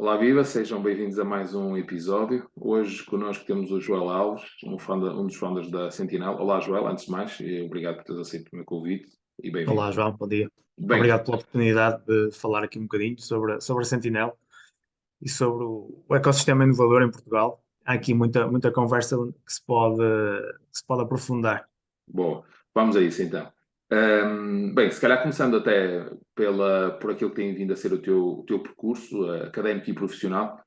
Olá, viva, sejam bem-vindos a mais um episódio. Hoje connosco temos o Joel Alves, um dos founders da Sentinel. Olá, Joel, antes de mais, e obrigado por teres aceito o meu convite e bem-vindo. Olá, João, bom dia. Bem, Obrigado pela oportunidade de falar aqui um bocadinho sobre a Sentinel e sobre o ecossistema inovador em Portugal. Há aqui muita conversa que se pode aprofundar. boa, vamos a isso então. Bem, se calhar começando até por aquilo que tem vindo a ser o teu percurso académico e profissional,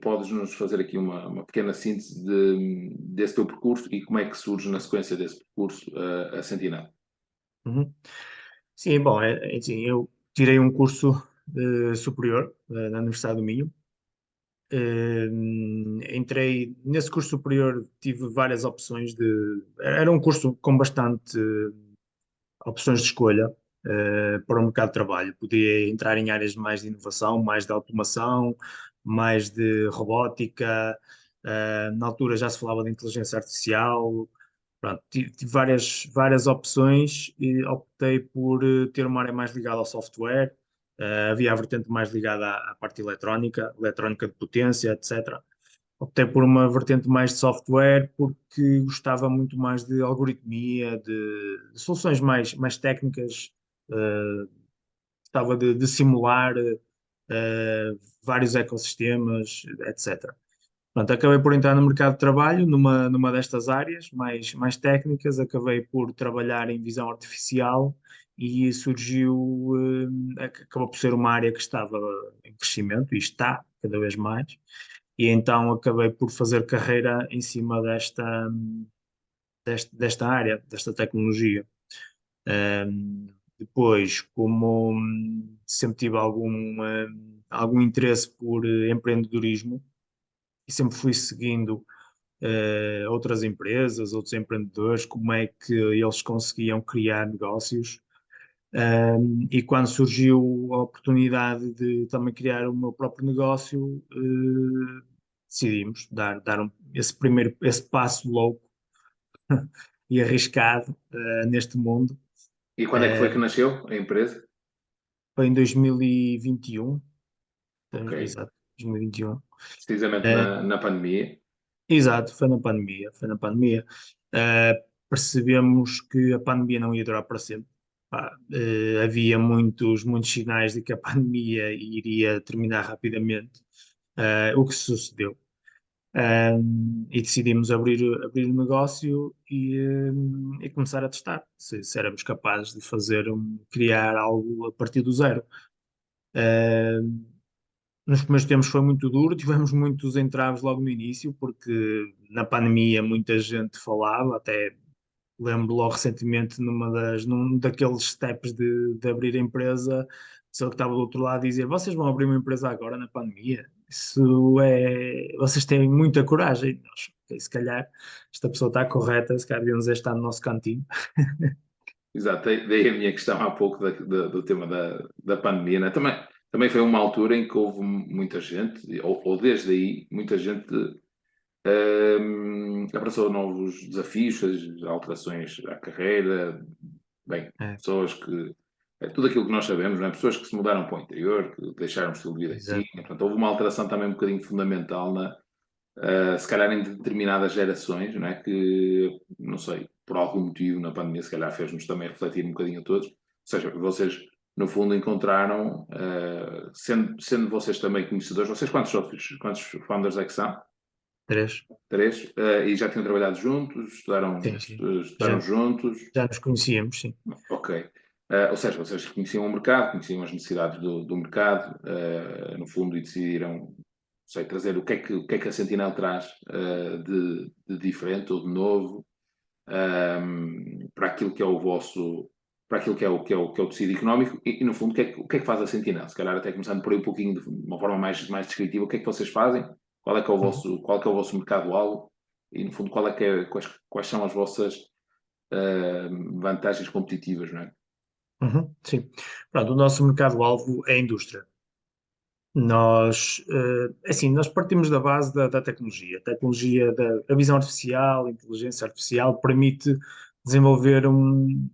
podes-nos fazer aqui uma pequena síntese desse teu percurso e como é que surge na sequência desse percurso a Sentinel? Uhum. Sim, bom, assim, eu tirei um curso superior na Universidade do Minho. Entrei nesse curso superior, tive várias opções Era um curso com bastante opções de escolha para o mercado de trabalho. Podia entrar em áreas mais de inovação, mais de automação, mais de robótica. Na altura já se falava de inteligência artificial. Pronto, tive várias opções e optei por ter uma área mais ligada ao software. Havia a vertente mais ligada à parte eletrónica de potência, etc. Optei por uma vertente mais de software porque gostava muito mais de algoritmia, de soluções mais técnicas, eh, gostava de simular eh, vários ecossistemas, etc. Pronto, acabei por entrar no mercado de trabalho numa destas áreas mais técnicas, acabei por trabalhar em visão artificial e surgiu, acabou por ser uma área que estava em crescimento e está cada vez mais, e então acabei por fazer carreira em cima desta área, desta tecnologia. Depois, como sempre tive algum interesse por empreendedorismo e sempre fui seguindo outras empresas, outros empreendedores, como é que eles conseguiam criar negócios. E quando surgiu a oportunidade de também criar o meu próprio negócio, decidimos dar esse passo louco e arriscado neste mundo. E quando é que foi que Uh, nasceu a empresa? Foi em 2021, Ok. exato, 2021. Precisamente na pandemia. Exato, foi na pandemia. Percebemos que a pandemia não ia durar para sempre. Pá, havia muitos sinais de que a pandemia iria terminar rapidamente, o que sucedeu. E decidimos abrir o negócio e começar a testar se éramos capazes de criar algo a partir do zero. Um, Nos primeiros tempos foi muito duro, tivemos muitos entraves logo no início, porque na pandemia muita gente falava, até lembro logo recentemente num daqueles steps de abrir a empresa, a pessoa que estava do outro lado dizia: Vocês vão abrir uma empresa agora na pandemia? Isso é. Vocês têm muita coragem. Nós, "Ok, se calhar esta pessoa está correta, se calhar devíamos estar no nosso cantinho." Exato, daí a minha questão há pouco do tema da pandemia, né? Também foi uma altura em que houve muita gente, ou desde aí, muita gente abraçou novos desafios, fez alterações à carreira, bem, É, pessoas que. É tudo aquilo que nós sabemos, não é? Pessoas que se mudaram para o interior, que deixaram o estilo de vida que exato. tinham. Portanto, houve uma alteração também um bocadinho fundamental se calhar em determinadas gerações, não é? Que, não sei, por algum motivo na pandemia, se calhar fez-nos também refletir um bocadinho a todos. Ou seja, vocês, no fundo, encontraram, sendo vocês também conhecedores, vocês quantos sócios, quantos founders é que são? Três. Três? E já tinham trabalhado juntos, Sim, sim. estudaram juntos? Já nos conhecíamos, sim. Ok. Ou seja, vocês conheciam o mercado, conheciam as necessidades do mercado, no fundo, e decidiram, sei, trazer o que é que a Sentinel traz de diferente ou de novo para aquilo que é o vosso, para aquilo que é o tecido económico e, no fundo, o que é que faz a Sentinel? Se calhar até começando por aí um pouquinho, de uma forma mais descritiva, o que é que vocês fazem? Uhum. Qual é que é o vosso mercado-alvo? E, no fundo, quais são as vossas vantagens competitivas, não é? Uhum, sim. Pronto, o nosso mercado-alvo é a indústria. Nós partimos da base da tecnologia. A tecnologia da visão artificial, a inteligência artificial, permite desenvolver uma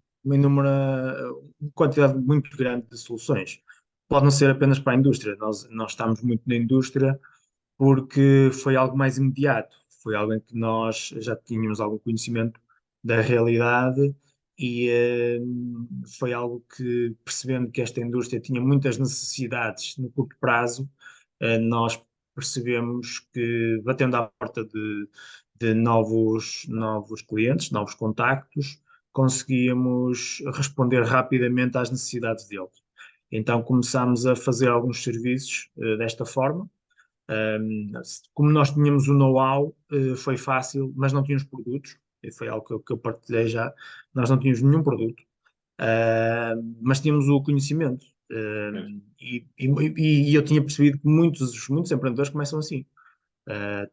quantidade muito grande de soluções. pode não ser apenas para a indústria. Nós estamos muito na indústria porque foi algo mais imediato, foi algo em que nós já tínhamos algum conhecimento da realidade e foi algo que, percebendo que esta indústria tinha muitas necessidades no curto prazo, nós percebemos que, batendo à porta de novos clientes, novos contactos, conseguíamos responder rapidamente às necessidades deles. Então começámos a fazer alguns serviços desta forma. Como nós tínhamos o know-how, foi fácil, mas não tínhamos produtos, e foi algo que eu partilhei já. Nós não tínhamos nenhum produto, mas tínhamos o conhecimento. Certo. E eu tinha percebido que muitos empreendedores começam assim.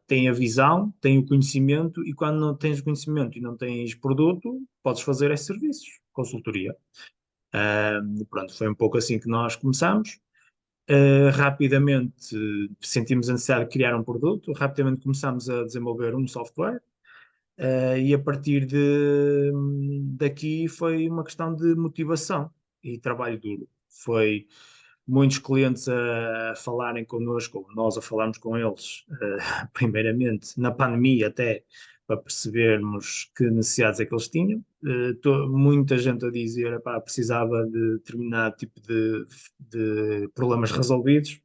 Têm a visão, têm o conhecimento, e quando não tens o conhecimento e não tens produto, podes fazer esses serviços, consultoria. Pronto, foi um pouco assim que nós começamos. Rapidamente sentimos a necessidade de criar um produto, rapidamente começámos a desenvolver um software, e a partir daqui foi uma questão de motivação e trabalho duro. Foi muitos clientes a falarem connosco, ou nós a falarmos com eles, primeiramente na pandemia até, para percebermos que necessidades é que eles tinham. Muita gente a dizer, epá, precisava de determinado tipo de problemas resolvidos,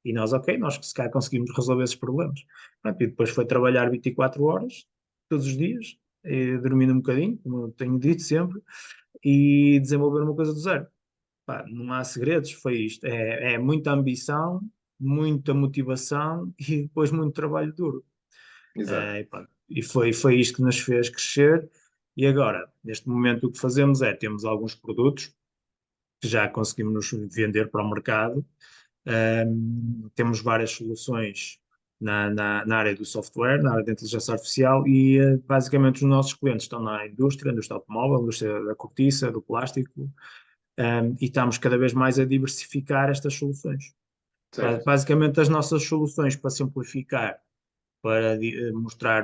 e nós, ok, nós se calhar conseguimos resolver esses problemas. Pronto, e depois foi trabalhar 24 horas, todos os dias, dormindo um bocadinho, como eu tenho dito sempre, e desenvolver uma coisa do zero. Pá, não há segredos, foi isto. É muita ambição, muita motivação e depois muito trabalho duro. Exato. E, pronto, e foi isto que nos fez crescer. E agora, neste momento, o que fazemos é, temos alguns produtos que já conseguimos vender para o mercado. Temos várias soluções na área do software, na área da inteligência artificial, e basicamente os nossos clientes estão na indústria automóvel, indústria da cortiça, do plástico, e estamos cada vez mais a diversificar estas soluções. Certo. Basicamente, as nossas soluções, para simplificar, para mostrar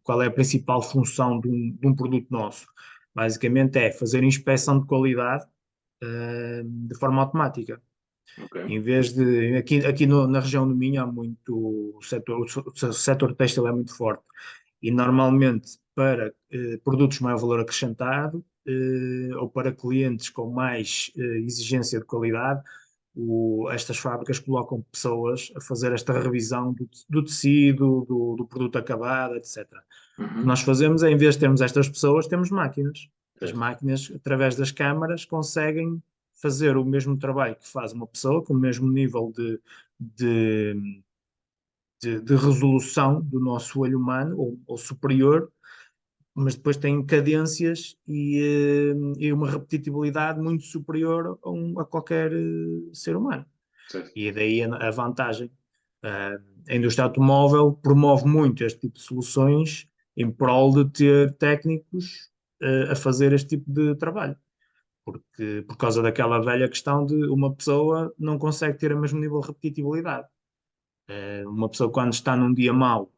qual é a principal função de um produto nosso, basicamente é fazer inspeção de qualidade de forma automática. Ok. Em vez de. Aqui na região do Minho há muito. O setor têxtil é muito forte. E normalmente, para produtos de maior valor acrescentado, ou para clientes com mais exigência de qualidade, estas fábricas colocam pessoas a fazer esta revisão do tecido, do produto acabado, etc. O que nós Uhum. fazemos é, em vez de termos estas pessoas, temos máquinas. As Certo. máquinas, através das câmaras, conseguem fazer o mesmo trabalho que faz uma pessoa, com o mesmo nível de, de resolução do nosso olho humano, ou superior, mas depois têm cadências e uma repetitividade muito superior a qualquer ser humano. Certo. E daí a vantagem. A indústria automóvel promove muito este tipo de soluções em prol de ter técnicos a fazer este tipo de trabalho. Porque, por causa daquela velha questão de uma pessoa não consegue ter o mesmo nível de repetitividade. Uma pessoa, quando está num dia mau,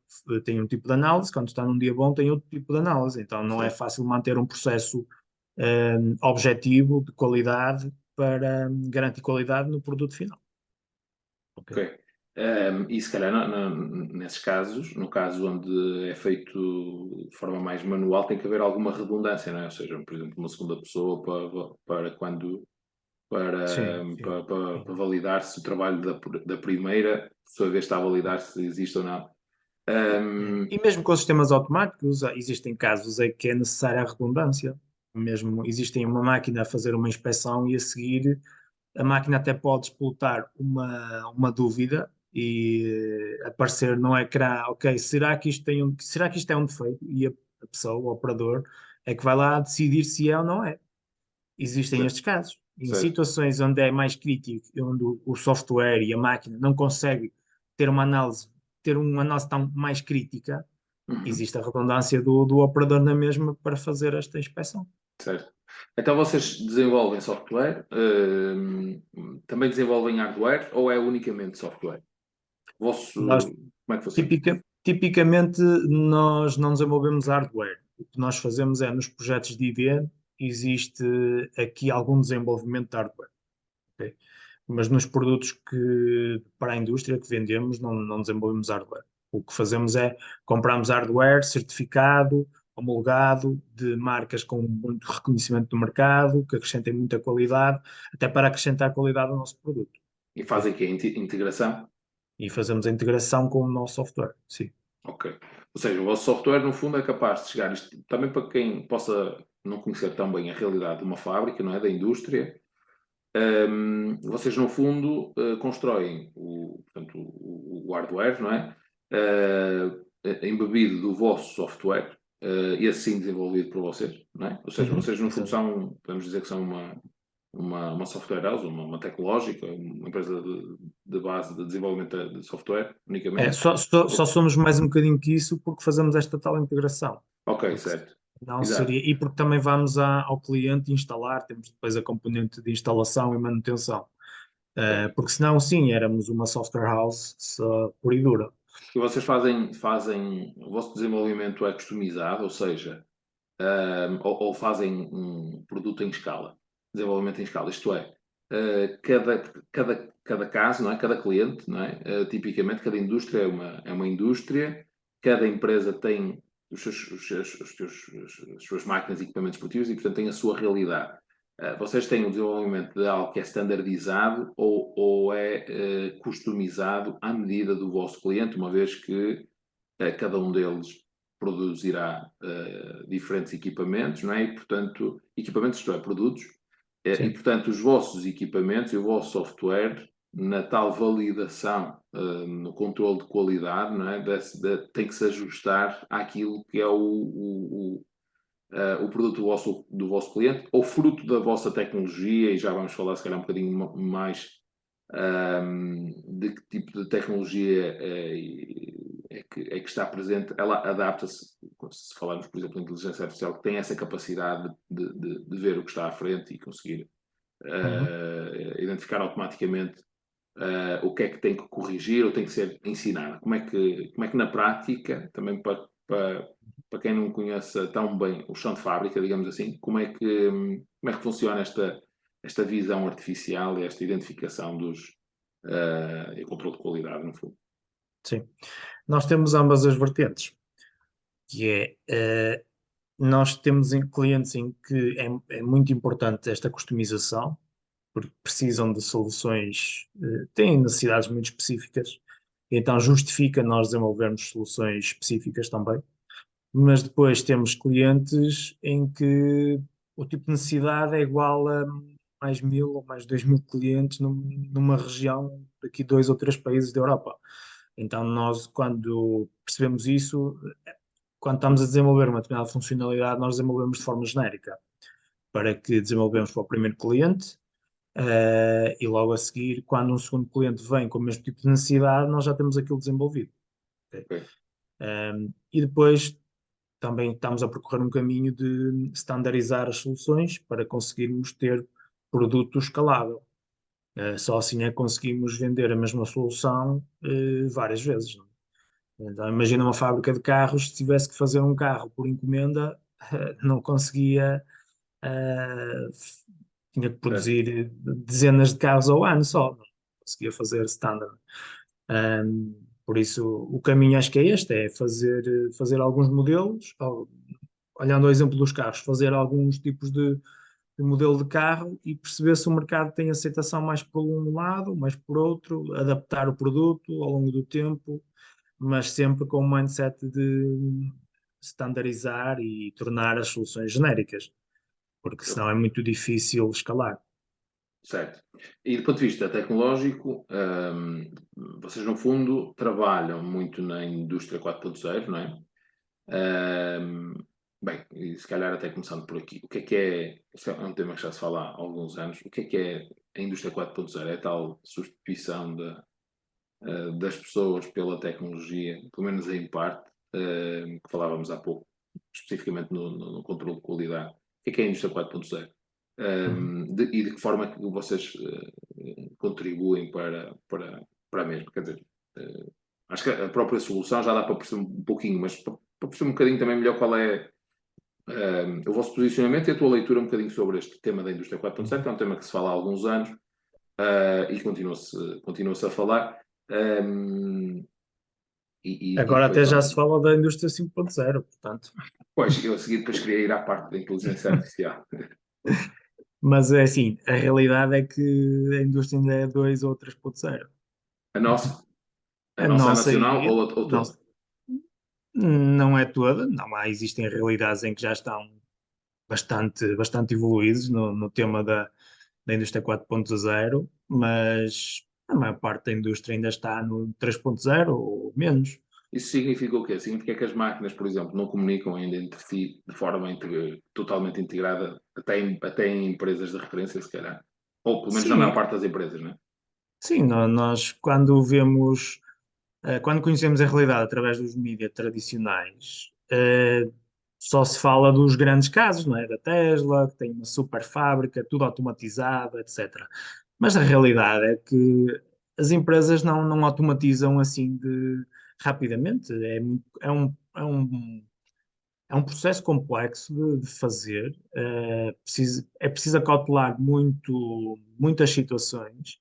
tem um tipo de análise, quando está num dia bom, tem outro tipo de análise. Então, não é Certo. fácil manter um processo objetivo, de qualidade, para garantir qualidade no produto final. Ok? Ok. E se calhar nesses casos, no caso onde é feito de forma mais manual, tem que haver alguma redundância, não é? Ou seja, por exemplo, uma segunda pessoa para quando Sim, sim, para sim. validar se o trabalho da primeira, por sua vez, está a validar se existe ou não. Um, E mesmo com sistemas automáticos, existem casos em que é necessária a redundância. Mesmo existem uma máquina a fazer uma inspeção e a seguir a máquina até pode explotar uma dúvida e aparecer no ecrã, ok, será que isto é um defeito? E a pessoa, o operador, é que vai lá decidir se é ou não é. Existem certo, estes casos. Em certo. situações onde é mais crítico, onde o software e a máquina não conseguem ter uma análise tão mais crítica, Uhum, existe a redundância do operador na mesma para fazer esta inspeção. certo. Então vocês desenvolvem software, também desenvolvem hardware ou é unicamente software? Vosso, Nós, como é que funciona? tipicamente, nós não desenvolvemos hardware. O que nós fazemos é, nos projetos de ID, existe aqui algum desenvolvimento de hardware. Ok? mas nos produtos que para a indústria que vendemos não desenvolvemos hardware. O que fazemos é compramos hardware certificado, homologado, de marcas com muito reconhecimento do mercado, que acrescentem muita qualidade, até para acrescentar qualidade ao nosso produto. E Ok? fazem aqui a integração? E fazemos a integração com o nosso software. Sim. Ok. Ou seja, o vosso software, no fundo, é capaz de chegar, isto também para quem possa não conhecer tão bem a realidade de uma fábrica, não é? Da indústria. Vocês, no fundo, constroem portanto, o hardware, não é? Embebido do vosso software, e assim desenvolvido por vocês, não é? Ou seja, Uhum. vocês, no fundo, Exato. podemos dizer que são uma software house, uma tecnológica, uma empresa de base de desenvolvimento de software, É, unicamente. só somos mais um bocadinho que isso porque fazemos esta tal integração. Ok, Porque certo. não seria. Exato. E porque também vamos ao cliente instalar, temos depois a componente de instalação e manutenção. Ok. Porque senão, sim, éramos uma software house só pura e dura. E vocês fazem, o vosso desenvolvimento é customizado, ou seja, ou fazem um produto em escala, desenvolvimento em escala, isto é, cada caso, não é? Cada cliente, não é? Tipicamente, cada indústria é uma indústria, cada empresa tem as suas máquinas e equipamentos esportivos e, portanto, tem a sua realidade. Vocês têm o desenvolvimento de algo que é standardizado ou é customizado à medida do vosso cliente, uma vez que cada um deles produzirá diferentes equipamentos, não é? E, portanto, equipamentos, isto é, produtos, e, Sim. portanto, os vossos equipamentos e o vosso software, na tal validação, no controle de qualidade, não é? Tem que se ajustar àquilo que é o produto do vosso cliente, ou fruto da vossa tecnologia, e já vamos falar, se calhar, um bocadinho mais de que tipo de tecnologia é que está presente. Ela adapta-se, se falarmos, por exemplo, de inteligência artificial, que tem essa capacidade de ver o que está à frente e conseguir Uhum. identificar automaticamente o que é que tem que corrigir ou tem que ser ensinado. Como é que na prática, também para quem não conhece tão bem o chão de fábrica, digamos assim, como é que funciona esta visão artificial e esta identificação e controle de qualidade, no fundo? Sim. Nós temos ambas as vertentes, que nós temos clientes em que é muito importante esta customização, porque precisam de soluções, têm necessidades muito específicas, então justifica nós desenvolvermos soluções específicas também. Mas depois temos clientes em que o tipo de necessidade é igual a mais 1.000 ou mais 2.000 clientes numa região daqui 2 ou 3 países da Europa. Então nós, quando percebemos isso, quando estamos a desenvolver uma determinada funcionalidade, nós desenvolvemos de forma genérica, para que desenvolvemos para o primeiro cliente, e logo a seguir, quando um segundo cliente vem com o mesmo tipo de necessidade, nós já temos aquilo desenvolvido. Ok? Ok, E depois também estamos a percorrer um caminho de standardizar as soluções para conseguirmos ter produto escalável. Só assim é que conseguimos vender a mesma solução várias vezes. Não é? Então, imagina uma fábrica de carros, se tivesse que fazer um carro por encomenda, não conseguia, eh, tinha que certo. produzir dezenas de carros ao ano só, não conseguia fazer standard. Por isso, o caminho acho que é este, é fazer alguns modelos, olhando ao exemplo dos carros, fazer alguns tipos de modelo de carro e perceber se o mercado tem aceitação mais por um lado, mais por outro, adaptar o produto ao longo do tempo, mas sempre com o mindset de standardizar e tornar as soluções genéricas, porque senão é muito difícil escalar. Certo. E do ponto de vista tecnológico, vocês no fundo trabalham muito na indústria 4.0, não é? Ahm, Bem, e se calhar até começando por aqui, o que é, este é um tema que já se fala há alguns anos, o que é a indústria 4.0? É a tal substituição das pessoas pela tecnologia, pelo menos em parte, que falávamos há pouco, especificamente no controle de qualidade. O que é a indústria 4.0? Uhum. E de que forma é que vocês contribuem para a mesma? Quer dizer, acho que a própria solução já dá para perceber um pouquinho, mas para perceber um bocadinho também melhor qual é o vosso posicionamento e a tua leitura um bocadinho sobre este tema da indústria 4.0, que é um tema que se fala há alguns anos, e continua-se a falar. Um, e Agora depois até já vamos. se fala da indústria 5.0, portanto. Pois, eu a seguir depois queria ir à parte da inteligência artificial. Mas é assim, a realidade é que a indústria ainda é 2 ou 3.0. A nossa? A A nossa nossa nacional e ou não, toda? não é toda, não há, existem realidades em que já estão bastante evoluídos no tema da indústria 4.0, mas a maior parte da indústria ainda está no 3.0 ou menos. Isso significa o quê? Significa que as máquinas, por exemplo, não comunicam ainda entre si de forma totalmente integrada, até em empresas de referência, se calhar. Ou pelo menos na maior Sim, parte das empresas, não é? sim, nós quando vemos, quando conhecemos a realidade através dos mídias tradicionais, só se fala dos grandes casos, não é? Da Tesla, que tem uma super fábrica, tudo automatizado, etc. Mas a realidade é que as empresas não automatizam assim rapidamente. É um processo complexo de fazer. É preciso acautelar muitas situações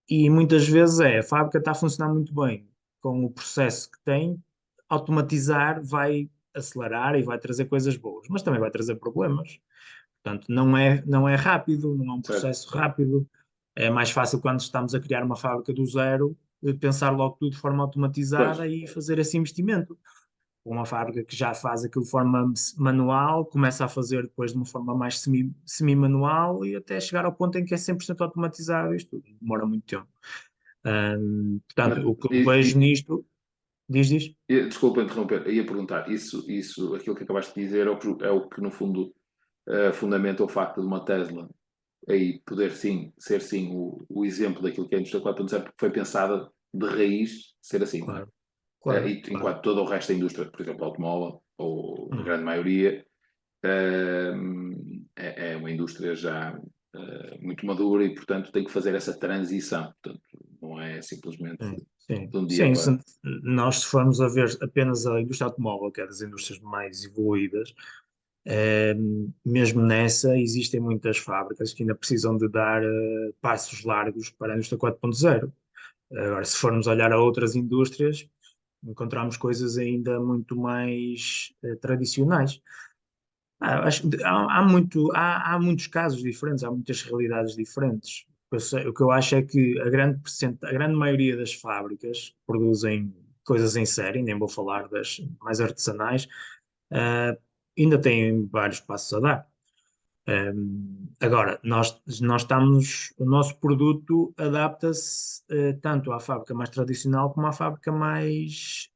e muitas vezes a fábrica está a funcionar muito bem com o processo que tem, automatizar vai acelerar e vai trazer coisas boas, mas também vai trazer problemas. Portanto, não é rápido, não é um Certo? processo rápido. É mais fácil quando estamos a criar uma fábrica do zero, pensar logo tudo de forma Pois. automatizada e fazer esse investimento. Uma fábrica que já faz aquilo de forma manual, começa a fazer depois de uma forma mais semi-manual e até chegar ao ponto em que é 100% automatizado. Isto demora muito tempo. Mas, Portanto, o que eu vejo nisto, diz. desculpa interromper, ia perguntar, aquilo que acabaste de dizer é o que no fundo, fundamenta o facto de uma Tesla aí poder sim, ser sim o exemplo daquilo que é a indústria 4.0, porque foi pensada de raiz ser assim, não é? Claro, claro, E claro. enquanto todo o resto da indústria, por exemplo, automóvel, ou a Uhum. grande maioria, é uma indústria já muito madura e, portanto, tem que fazer essa transição. Portanto, não é simplesmente Sim, sim, de um dia sim. para. Nós, se formos a ver apenas a indústria automóvel, que é das indústrias mais evoluídas, eh, mesmo nessa existem muitas fábricas que ainda precisam de dar passos largos para a indústria 4.0. Agora, se formos olhar a outras indústrias, encontramos coisas ainda muito mais tradicionais. Há muitos casos diferentes, há muitas realidades diferentes. O que eu acho é que a grande maioria das fábricas que produzem coisas em série, nem vou falar das mais artesanais, ah, ainda têm vários passos a dar. Agora, nós estamos, o nosso produto adapta-se tanto à fábrica mais tradicional como à fábrica mais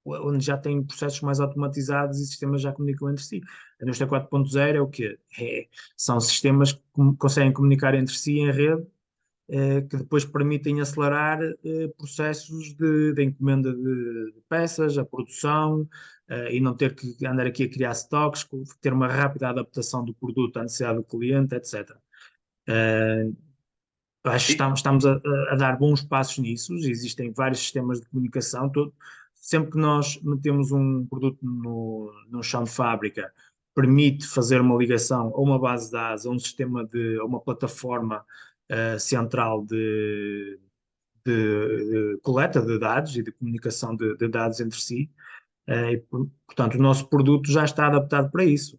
onde já tem processos mais automatizados e sistemas já comunicam entre si. A indústria 4.0 é o quê? São sistemas que conseguem comunicar entre si em rede, que depois permitem acelerar processos de encomenda de peças, a produção, e não ter que andar aqui a criar stocks, ter uma rápida adaptação do produto à necessidade do cliente, etc. Eh, Acho que E, estamos a dar bons passos nisso. Existem vários sistemas de comunicação. Sempre que nós metemos um produto no chão de fábrica, permite fazer uma ligação a uma base de dados, a uma plataforma central de coleta de dados e de comunicação de dados entre si. Portanto, o nosso produto já está adaptado para isso.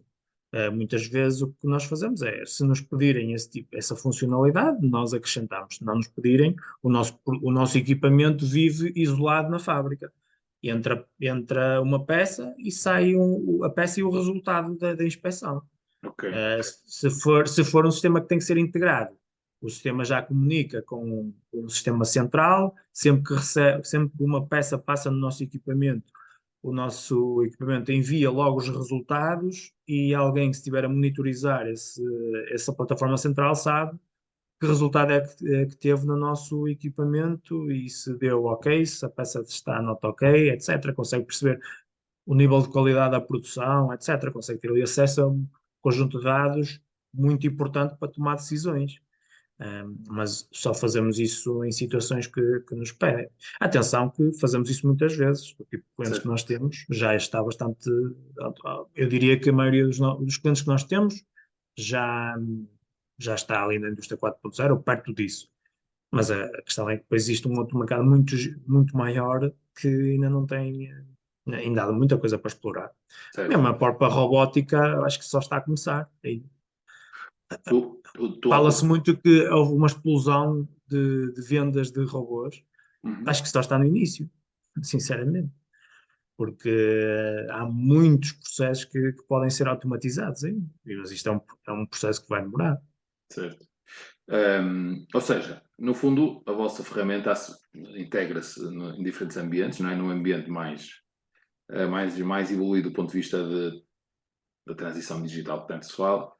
Muitas vezes o que nós fazemos é, se nos pedirem essa funcionalidade, nós acrescentamos. Se não nos pedirem, o nosso equipamento vive isolado na fábrica. Entra uma peça e sai a peça e o resultado da inspeção. ok. Se for um sistema que tem que ser integrado, o sistema já comunica com o sistema central, sempre que uma peça passa no nosso equipamento, o nosso equipamento envia logo os resultados e alguém que estiver a monitorizar essa plataforma central sabe que resultado é que teve no nosso equipamento e se deu ok, se a peça está not ok, etc. Consegue perceber o nível de qualidade da produção, etc. Consegue ter ali acesso a um conjunto de dados muito importante para tomar decisões. Mas só fazemos isso em situações que nos pedem. Atenção que fazemos isso muitas vezes. O tipo de clientes que Certo. nós temos já está bastante. Eu diria que a maioria dos clientes que nós temos já, já está ali na indústria 4.0, ou perto disso. Mas a questão é que depois existe um outro mercado muito maior que ainda não tem, ainda há muita coisa para explorar. certo. Mesmo a própria robótica, eu acho que só está a começar. E Tu há fala-se pouco. muito que houve uma explosão de vendas de robôs. Uhum. Acho que só está no início, sinceramente, porque há muitos processos que podem ser automatizados ainda. Mas isto é um processo que vai demorar. Certo. Ou seja, no fundo, a vossa ferramenta integra-se em diferentes ambientes, não é? Num ambiente mais evoluído do ponto de vista da transição digital que tanto se fala,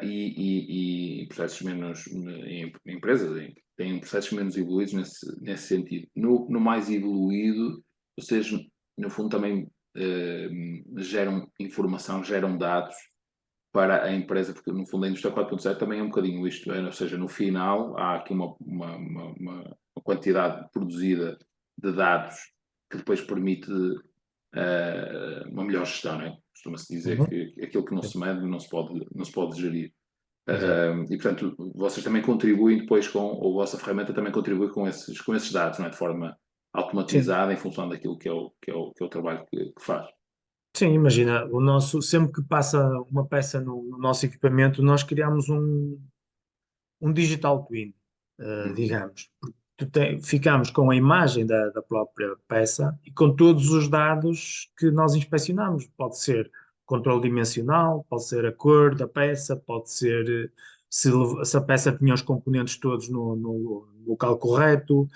e processos menos, em empresas têm processos menos evoluídos nesse sentido. No mais evoluído, vocês, no fundo, também geram informação, geram dados para a empresa, porque no fundo a indústria 4.0 também é um bocadinho isto, ou seja, no final há aqui uma quantidade produzida de dados que depois permite uma melhor gestão, não é? Costuma-se dizer Uhum. que aquilo que não Sim, se mede não se pode gerir. exato. E portanto, vocês também contribuem depois ou a vossa ferramenta também contribui com esses dados, não é? De forma Sim. automatizada em função daquilo que é o trabalho que faz. Sim, imagina, sempre que passa uma peça no nosso equipamento, nós criamos um digital twin, Uhum. digamos. Ficamos com a imagem da própria peça e com todos os dados que nós inspecionamos. Pode ser controle dimensional, pode ser a cor da peça, pode ser se a peça tinha os componentes todos no local correto. Ou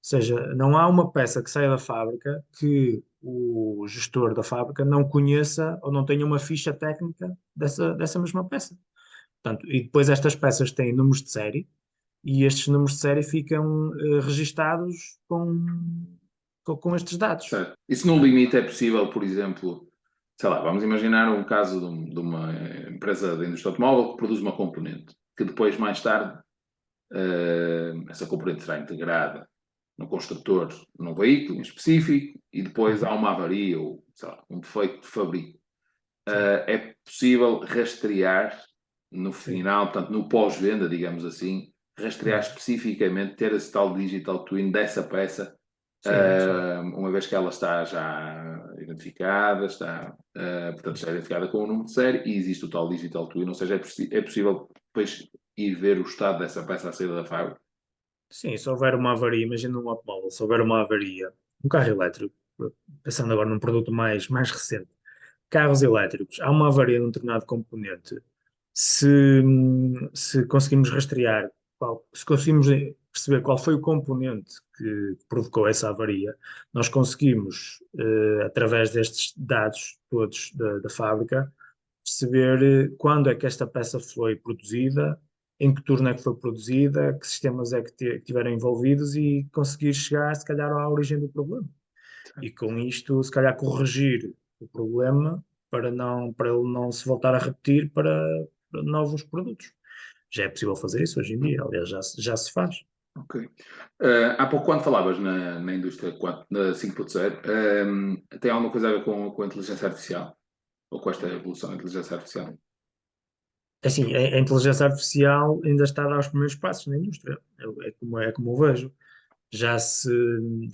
seja, não há uma peça que saia da fábrica que o gestor da fábrica não conheça ou não tenha uma ficha técnica dessa mesma peça. Portanto, e depois estas peças têm números de série e estes números de série ficam registados com estes dados. Certo. Isso no limite é possível, por exemplo, sei lá, vamos imaginar um caso de uma empresa da indústria automóvel que produz uma componente, que depois, mais tarde, essa componente será integrada no construtor, num veículo em específico, e depois há Uhum. uma avaria ou, sei lá, um defeito de fabrico. Sim, É possível rastrear no sim. final, portanto, no pós-venda, digamos assim, rastrear Uhum. especificamente, ter esse tal digital twin dessa peça, Sim, é possível. uma vez que ela está já identificada, portanto, está identificada com o número de série e existe o tal digital twin, ou seja, é possível depois ir ver o estado dessa peça à saída da fábrica. Sim, se houver uma avaria, imagina um automóvel, se houver uma avaria, um carro elétrico, pensando agora num produto mais recente, carros elétricos, há uma avaria num determinado componente, se conseguimos rastrear, se conseguimos perceber qual foi o componente que provocou essa avaria, nós conseguimos, através destes dados todos da fábrica, perceber quando é que esta peça foi produzida, em que turno é que foi produzida, que sistemas é que tiveram envolvidos e conseguir chegar, se calhar, à origem do problema. E com isto, se calhar, corrigir o problema para ele não se voltar a repetir para novos produtos. Já é possível fazer isso hoje em dia, aliás, já se faz. Ok. Há pouco, quando falavas na indústria 4, na 5.0, tem alguma coisa a ver com a inteligência artificial? Ou com esta evolução da inteligência artificial? Assim, a inteligência artificial ainda está a dar os primeiros passos na indústria. É como eu vejo. Já se,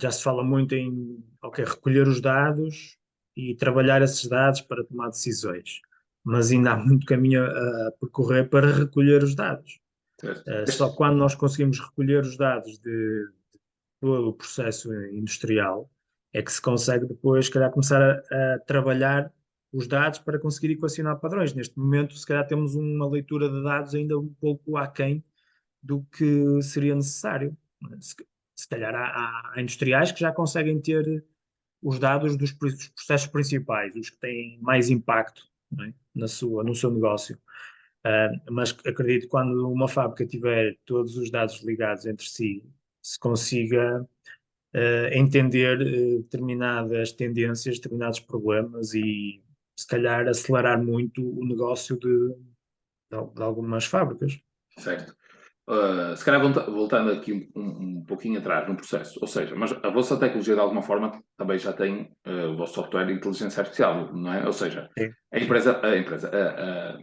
já se fala muito em, ok, recolher os dados e trabalhar esses dados para tomar decisões, mas ainda há muito caminho a percorrer para recolher os dados. Certo. Só quando nós conseguimos recolher os dados de todo o processo industrial é que se consegue depois, se calhar, começar a trabalhar os dados para conseguir equacionar padrões. Neste momento, se calhar, temos uma leitura de dados ainda um pouco aquém do que seria necessário. Se, se calhar há industriais que já conseguem ter os dados dos processos principais, os que têm mais impacto, não é? No seu negócio. Mas acredito que quando uma fábrica tiver todos os dados ligados entre si, se consiga entender determinadas tendências, determinados problemas e se calhar acelerar muito o negócio de algumas fábricas. Certo. Se calhar voltando aqui um pouquinho atrás no processo, ou seja, mas a vossa tecnologia de alguma forma também já tem o vosso software de inteligência artificial, não é? Ou seja, Sim, a sim. empresa,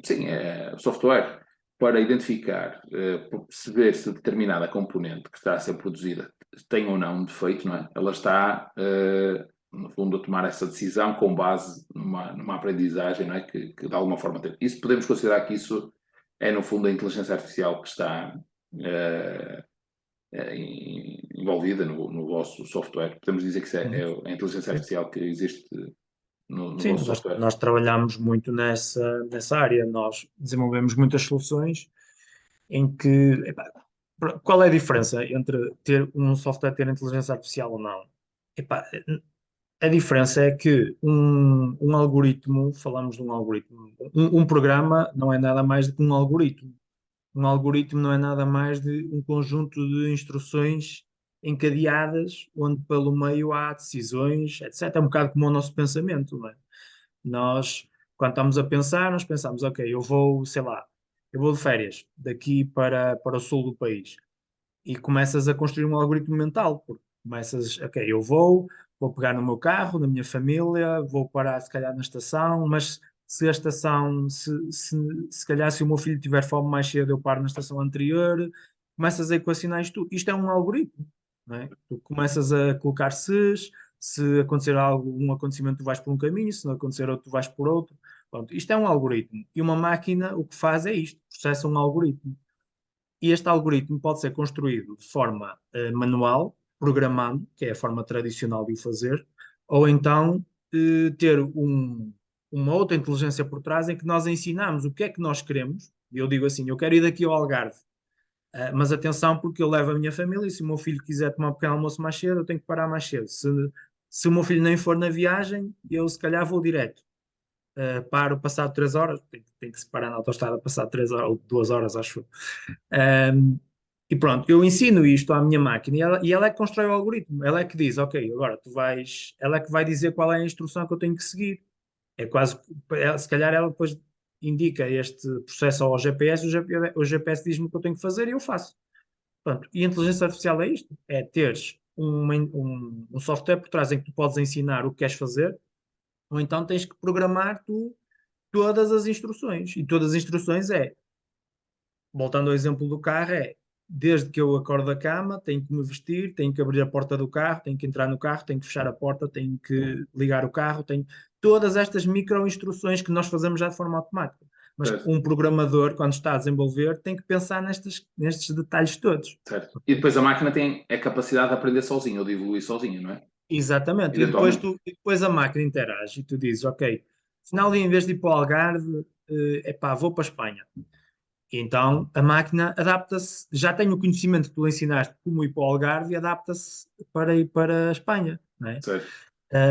sim, o software. para identificar, para perceber se determinada componente que está a ser produzida tem ou não um defeito, não é? Ela está, no fundo, a tomar essa decisão com base numa aprendizagem, não é? Que de alguma forma tem. Isso podemos considerar que isso é, no fundo, a inteligência artificial que está envolvida no vosso software. Podemos dizer que isso é a inteligência Sim. artificial que existe no Sim, vosso nós, software. nós trabalhamos muito nessa área. Nós desenvolvemos muitas soluções em que, epá, qual é a diferença entre ter um software ter inteligência artificial ou não? Epá, a diferença é que um algoritmo, falamos de um algoritmo, um programa não é nada mais do que um algoritmo. Um algoritmo não é nada mais de um conjunto de instruções encadeadas, onde pelo meio há decisões, etc. É um bocado como o nosso pensamento, não é? Nós, quando estamos a pensar, nós pensamos, ok, eu vou, sei lá, eu vou de férias daqui para o sul do país e começas a construir um algoritmo mental, porque começas, ok, vou pegar no meu carro, na minha família, vou parar se calhar na estação, mas se a estação, se calhar se o meu filho tiver fome mais cedo, eu paro na estação anterior, começas a equacionar isto. Isto é um algoritmo, não é? Tu começas a colocar se acontecer algo, um acontecimento, tu vais por um caminho, se não acontecer outro, tu vais por outro. Pronto, isto é um algoritmo. E uma máquina, o que faz é isto, processa um algoritmo. E este algoritmo pode ser construído de forma manual, programando, que é a forma tradicional de o fazer, ou então ter uma outra inteligência por trás em que nós ensinamos o que é que nós queremos. E eu digo assim: eu quero ir daqui ao Algarve, mas atenção, porque eu levo a minha família e se o meu filho quiser tomar um pequeno almoço mais cedo, eu tenho que parar mais cedo. Se o meu filho nem for na viagem, eu se calhar vou direto. Paro passado 3 horas, tem que se parar na autoestrada passado 3 horas, ou 2 horas, acho. E pronto, eu ensino isto à minha máquina e ela é que constrói o algoritmo. Ela é que diz, ok, agora tu vais. Ela é que vai dizer qual é a instrução que eu tenho que seguir. É quase. Se calhar ela depois indica este processo ao GPS, o GPS diz-me o que eu tenho que fazer e eu faço. Pronto, e a inteligência artificial é isto: é teres um software por trás em que tu podes ensinar o que queres fazer, ou então tens que programar tu todas as instruções. E todas as instruções voltando ao exemplo do carro, desde que eu acordo da cama, tenho que me vestir, tenho que abrir a porta do carro, tenho que entrar no carro, tenho que fechar a porta, tenho que ligar o carro, tenho todas estas micro-instruções que nós fazemos já de forma automática. Mas Certo. um programador, quando está a desenvolver, tem que pensar nestes detalhes todos. Certo. E depois a máquina tem a capacidade de aprender sozinha ou de evoluir sozinha, não é? Exatamente. Eventualmente. E depois a máquina interage e tu dizes, ok, afinal, em vez de ir para o Algarve, epá, vou para a Espanha. E então a máquina adapta-se, já tem o conhecimento que tu lhe ensinaste como ir para o Algarve e adapta-se para ir para a Espanha, não é? Certo.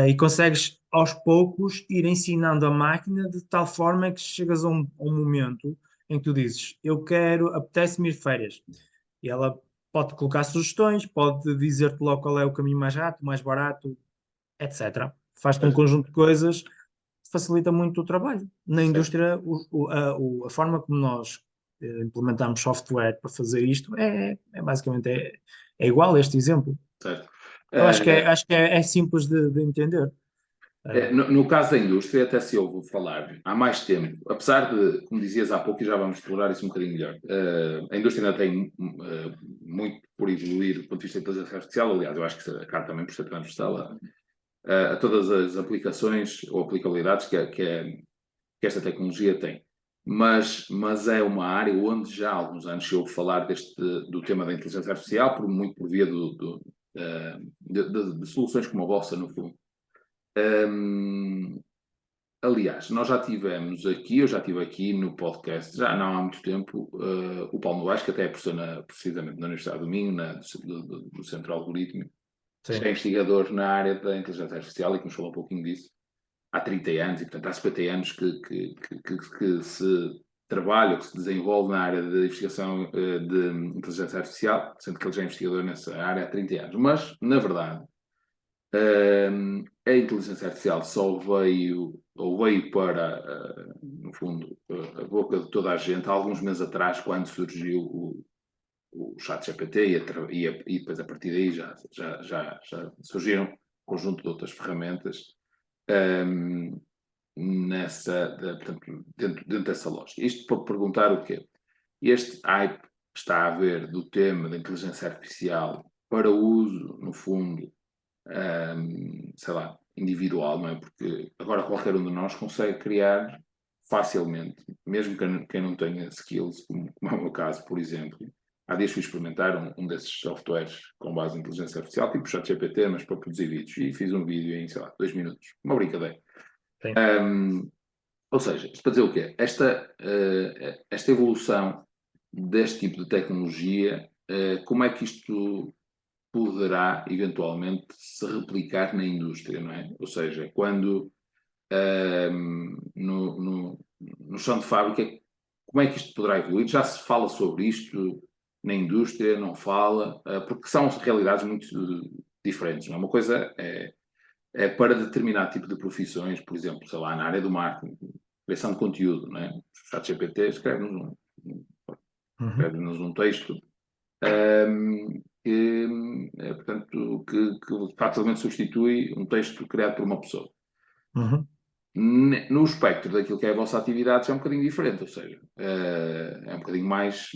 E consegues aos poucos ir ensinando a máquina de tal forma que chegas a um momento em que tu dizes, eu quero, apetece-me ir de férias. E ela pode colocar sugestões, pode dizer-te logo qual é o caminho mais rápido, mais barato, etc. Faz-te um Certo. conjunto de coisas que facilita muito o trabalho. Na Certo. indústria, a forma como nós implementamos software para fazer isto é basicamente é igual a este exemplo. Certo. Eu acho que é, Eh, acho que é simples de entender. no caso da indústria, até se ouve falar há mais tempo, apesar de, como dizias há pouco, e já vamos explorar isso um bocadinho melhor, a indústria ainda tem muito por evoluir do ponto de vista da inteligência artificial. Aliás, eu acho que isso acaba também por ser transversal a todas as aplicações ou aplicabilidades que esta tecnologia tem. Mas é uma área onde já há alguns anos se ouve falar do tema da inteligência artificial, muito por via de soluções como a vossa, no fundo. Aliás, nós já tivemos aqui, eu já estive aqui no podcast, já não há muito tempo, o Paulo Novaes, que até é professor precisamente na Universidade do Minho, do Centro Algoritmo, que já é Sim, investigador na área da inteligência artificial e que nos falou um pouquinho disso há 30 anos, e portanto há 50 anos que se trabalha, que se desenvolve na área de investigação de inteligência artificial, sendo que ele já é investigador nessa área há 30 anos. Mas, na verdade, a inteligência artificial só veio, ou veio para, no fundo, a boca de toda a gente há alguns meses atrás, quando surgiu o ChatGPT e depois a partir daí já surgiram um conjunto de outras ferramentas portanto, dentro dessa lógica. Isto para perguntar o quê? este hype que está a haver do tema da inteligência artificial para uso, no fundo, sei lá, individual, não é? Porque agora qualquer um de nós consegue criar facilmente, mesmo quem não tenha skills, como é o meu caso, por exemplo. Há dias fui experimentar um desses softwares com base em inteligência artificial, tipo ChatGPT, mas para produzir vídeos, e fiz um vídeo em, sei lá, 2 minutos. Uma brincadeira. Sim. Ou seja, isto para dizer o quê? Esta evolução deste tipo de tecnologia, como é que isto poderá eventualmente se replicar na indústria, não é? Ou seja, quando no chão de fábrica, como é que isto poderá evoluir? Já se fala sobre isto na indústria, não fala, porque são realidades muito diferentes, não é? Uma coisa é para determinado tipo de profissões, por exemplo, sei lá, na área do marketing, criação de conteúdo, não é? O ChatGPT Uhum, escreve-nos um texto portanto, que facilmente substitui um texto criado por uma pessoa. uhum, No espectro daquilo que é a vossa atividade é um bocadinho diferente, ou seja, é um bocadinho mais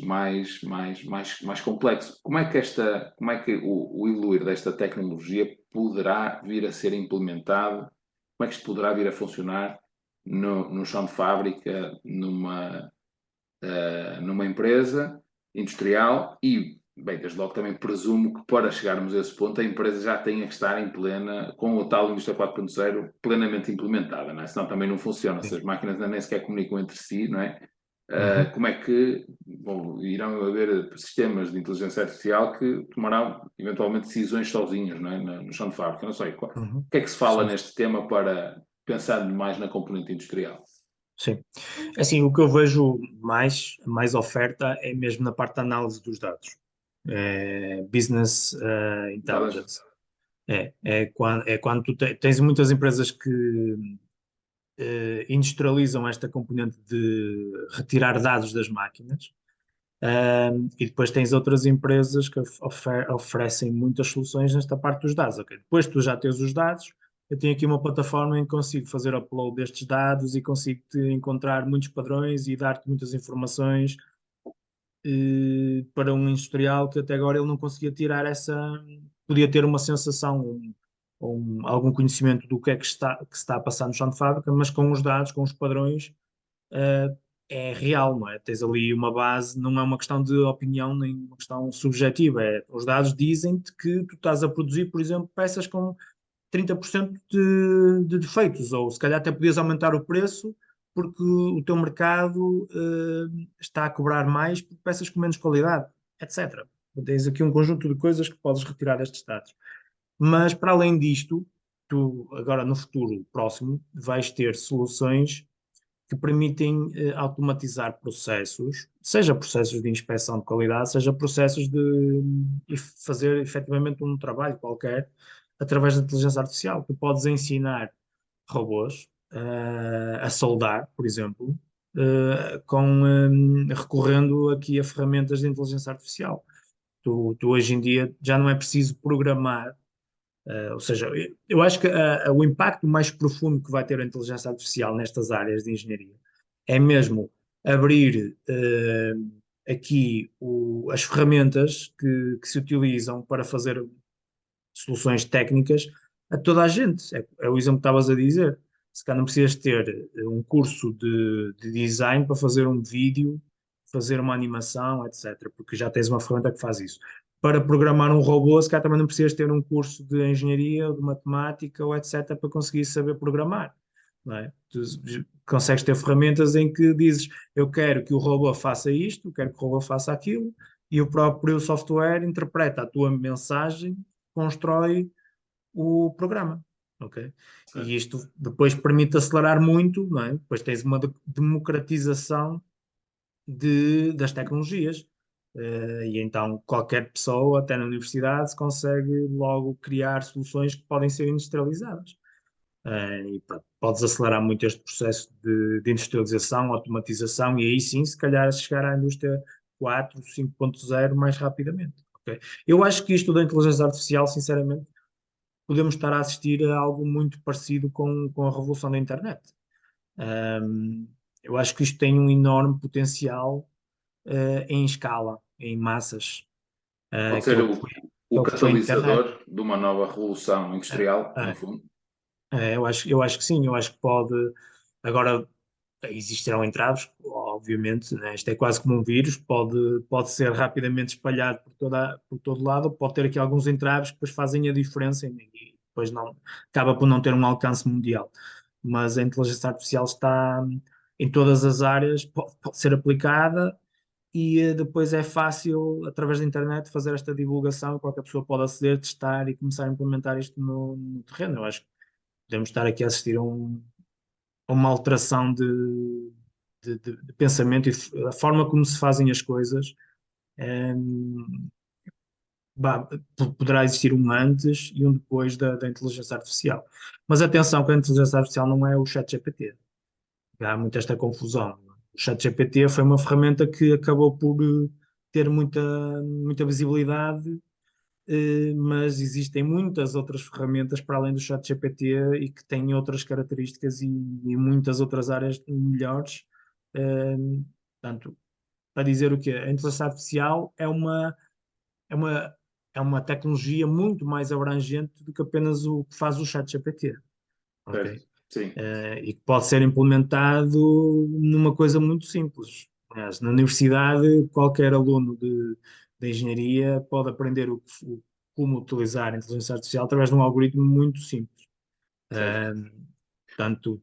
complexo. Como é que o evoluir desta tecnologia poderá vir a ser implementado? Como é que isto poderá vir a funcionar no chão de fábrica, numa empresa industrial e, bem, desde logo também presumo que para chegarmos a esse ponto a empresa já tenha que estar em plena, com o tal indústria 4.0 plenamente implementada, não é? Senão também não funciona, se sim, as máquinas nem sequer comunicam entre si, não é? uhum, Como é que irão haver sistemas de inteligência artificial que tomarão eventualmente decisões sozinhos, não é? No chão de fábrica, não sei. O uhum. que é que se fala Sim, neste tema para pensar mais na componente industrial? sim. Assim, o que eu vejo mais oferta é mesmo na parte da análise dos dados. É business Dadas? intelligence. É quando tu tens muitas empresas que industrializam esta componente de retirar dados das máquinas. E depois tens outras empresas que oferecem muitas soluções nesta parte dos dados. Ok, depois tu já tens os dados, eu tenho aqui uma plataforma em que consigo fazer upload destes dados e consigo-te encontrar muitos padrões e dar-te muitas informações para um industrial que até agora ele não conseguia tirar podia ter uma sensação, algum conhecimento do que é que se está a passar no chão de fábrica, mas com os dados, com os padrões, uh, é real, não é? Tens ali uma base, não é uma questão de opinião nem uma questão subjetiva, os dados dizem-te que tu estás a produzir, por exemplo, peças com 30% de defeitos, ou se calhar até podias aumentar o preço porque o teu mercado está a cobrar mais por peças com menos qualidade, etc. Tens aqui um conjunto de coisas que podes retirar destes dados. Mas para além disto, tu agora no futuro próximo vais ter soluções que permitem automatizar processos, seja processos de inspeção de qualidade, seja processos de fazer efetivamente um trabalho qualquer através da inteligência artificial. Tu podes ensinar robôs a soldar, por exemplo, recorrendo aqui a ferramentas de inteligência artificial. Tu hoje em dia já não é preciso programar, ou seja, eu acho que o impacto mais profundo que vai ter a inteligência artificial nestas áreas de engenharia é mesmo abrir aqui as ferramentas que se utilizam para fazer soluções técnicas a toda a gente. É o exemplo que estavas a dizer. Se calhar não precisas ter um curso de design para fazer um vídeo, fazer uma animação, etc., porque já tens uma ferramenta que faz isso. Para programar um robô, se calhar também não precisas ter um curso de engenharia ou de matemática ou etc. para conseguir saber programar. Não é? Tu consegues ter ferramentas em que dizes eu quero que o robô faça isto, eu quero que o robô faça aquilo, e o próprio software interpreta a tua mensagem, constrói o programa, ok? E Certo. isto depois permite acelerar muito, não é? Depois tens uma democratização das tecnologias. E então qualquer pessoa, até na universidade, consegue logo criar soluções que podem ser industrializadas. E pronto, podes acelerar muito este processo de industrialização, automatização, e aí sim, se calhar, chegar à indústria 4, 5.0 mais rapidamente. Ok? Eu acho que isto da inteligência artificial, sinceramente, podemos estar a assistir a algo muito parecido com a revolução da internet. Eu acho que isto tem um enorme potencial em escala, em massas, Pode ser aquilo que foi, o aquilo que foi a internet. catalisador de uma nova revolução É, industrial, no é, fundo. eu acho que sim, eu acho que pode. Agora, existirão entraves, obviamente, né? Isto é quase como um vírus, pode ser rapidamente espalhado por todo lado, pode ter aqui alguns entraves que depois fazem a diferença e depois não, acaba por não ter um alcance mundial. Mas a inteligência artificial está em todas as áreas, pode ser aplicada e depois é fácil, através da internet, fazer esta divulgação, qualquer pessoa pode aceder, testar e começar a implementar isto no terreno. Eu acho que podemos estar aqui a assistir a uma alteração de pensamento e a forma como se fazem as coisas. ehm, Poderá existir um antes e um depois da inteligência artificial. Mas atenção que a inteligência artificial não é o ChatGPT. Há muito esta confusão. O ChatGPT foi uma ferramenta que acabou por ter muita visibilidade, mas existem muitas outras ferramentas para além do ChatGPT e que têm outras características e muitas outras áreas melhores. Eh, Portanto, para dizer o quê? A inteligência artificial é uma, é uma tecnologia muito mais abrangente do que apenas o que faz o ChatGPT, ok? Certo? Sim, E que pode ser implementado numa coisa muito simples. Aliás, na universidade, qualquer aluno de engenharia pode aprender como utilizar a inteligência artificial através de um algoritmo muito simples. certo. Eh, Portanto,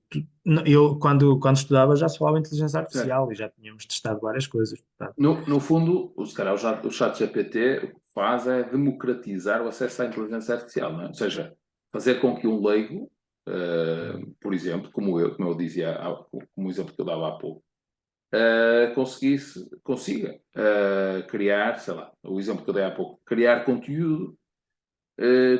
eu quando estudava já se falava em inteligência Certo. artificial e já tínhamos testado várias coisas. Portanto, No fundo, se calhar o chat GPT o que faz é democratizar o acesso à inteligência artificial, não é? Ou seja, fazer com que um leigo, por exemplo, como eu dizia, como o exemplo que eu dava há pouco, consiga criar, sei lá, o exemplo que eu dei há pouco, criar conteúdo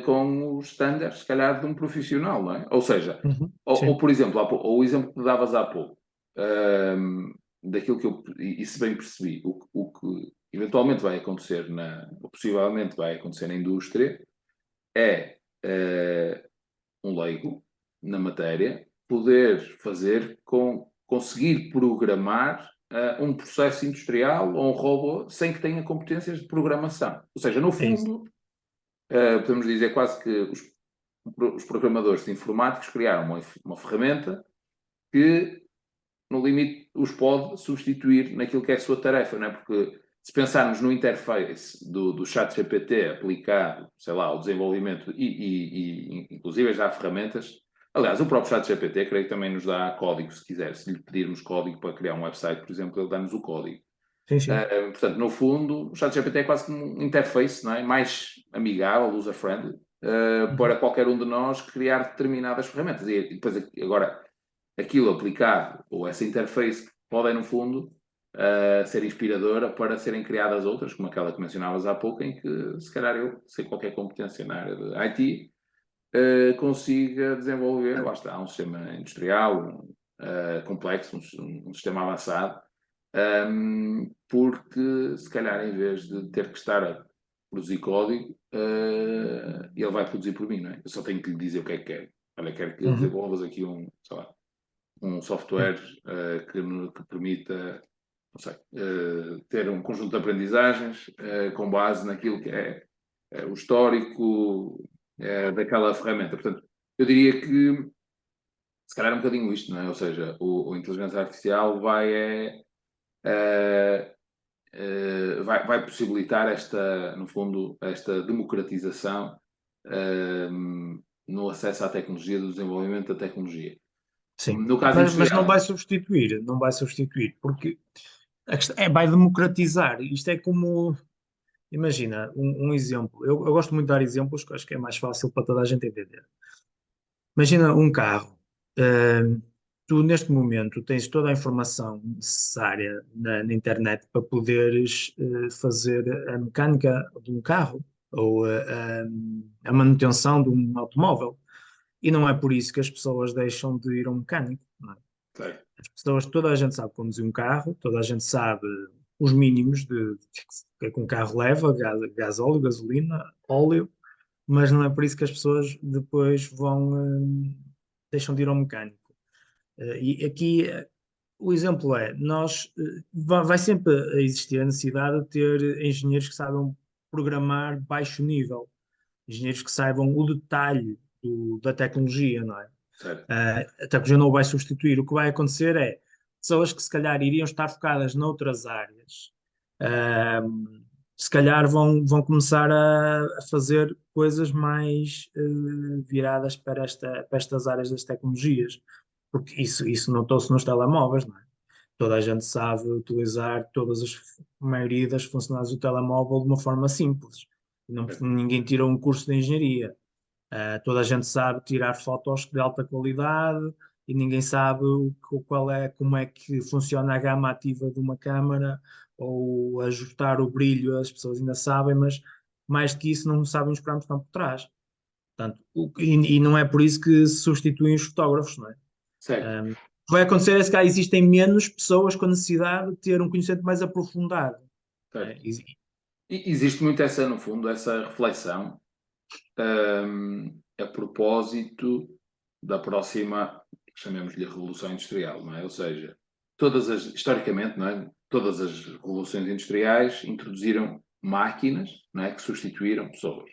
com os estándares, se calhar, de um profissional, não é? Ou seja, uhum, ou, sim. por exemplo, ou o exemplo que davas há pouco, daquilo que eu, e se bem percebi, o que eventualmente vai acontecer ou possivelmente vai acontecer na indústria, é um leigo na matéria poder conseguir programar um processo industrial ou um robô sem que tenha competências de programação. Ou seja, no É isso. fundo, podemos dizer quase que os programadores informáticos criaram uma ferramenta que, no limite, os pode substituir naquilo que é a sua tarefa, não é? Porque se pensarmos no interface do chat GPT aplicado, sei lá, ao desenvolvimento e inclusive já há ferramentas. Aliás, o próprio chat GPT creio que também nos dá código, se quiser. Se lhe pedirmos código para criar um website, por exemplo, ele dá-nos o código. Sim, sim. Portanto, no fundo, o ChatGPT é quase como um interface, não é? Mais amigável, user-friendly, Uhum. para qualquer um de nós criar determinadas ferramentas. E depois, agora, aquilo aplicado, ou essa interface, pode, no fundo, ser inspiradora para serem criadas outras, como aquela que mencionavas há pouco, em que, se calhar, eu, sem qualquer competência na área de IT, consiga desenvolver, lá está, um sistema industrial complexo, um sistema avançado, porque se calhar em vez de ter que estar a produzir código, ele vai produzir por mim, não é? Eu só tenho que lhe dizer o que é que quer. Olha, quero que Uhum. desenvolvas aqui sei lá, um Sim. software que permita, não sei, ter um conjunto de aprendizagens com base naquilo que é o histórico daquela ferramenta. Portanto, eu diria que se calhar é um bocadinho isto, não é? Ou seja, a inteligência artificial eh, vai possibilitar no fundo, esta democratização no acesso à tecnologia, do desenvolvimento da tecnologia. Sim. No caso Mas não vai industrial, substituir, não vai substituir, porque vai democratizar. Isto é como, imagina, um exemplo. Eu gosto muito de dar exemplos, que eu acho que é mais fácil para toda a gente entender. Imagina um carro. Ahm, Tu, neste momento, tens toda a informação necessária na internet para poderes fazer a mecânica de um carro ou a manutenção de um automóvel. E não é por isso que as pessoas deixam de ir a um mecânico. Não é? certo. As pessoas, toda a gente sabe conduzir um carro, toda a gente sabe os mínimos de que é que um carro leva, gasóleo, gasolina, óleo, mas não é por isso que as pessoas depois deixam de ir ao mecânico. E aqui o exemplo é, vai sempre existir a necessidade de ter engenheiros que saibam programar baixo nível, engenheiros que saibam o detalhe da tecnologia, não é? Certo, A tecnologia não o vai substituir. O que vai acontecer é pessoas que se calhar iriam estar focadas noutras áreas, ah, se calhar vão começar a fazer coisas mais viradas para estas áreas das tecnologias, porque isso notou-se nos telemóveis, não é? Toda a gente sabe utilizar a maioria das funcionalidades do telemóvel de uma forma simples. certo. Ninguém tirou um curso de engenharia. Toda a gente sabe tirar fotos de alta qualidade e ninguém sabe como é que funciona a gama ativa de uma câmara ou ajustar o brilho, as pessoas ainda sabem, mas mais do que isso não sabem os programas que estão por trás. Portanto, e não é por isso que se substituem os fotógrafos, não é? Certo, Um, o que vai acontecer é que cá existem menos pessoas com necessidade de ter um conhecimento mais aprofundado. Não é? certo. Existe muito essa, no fundo, essa reflexão, a propósito da próxima, chamemos-lhe Revolução Industrial, não é? Ou seja, historicamente, não é? Todas as revoluções industriais introduziram máquinas, não é? Que substituíram pessoas.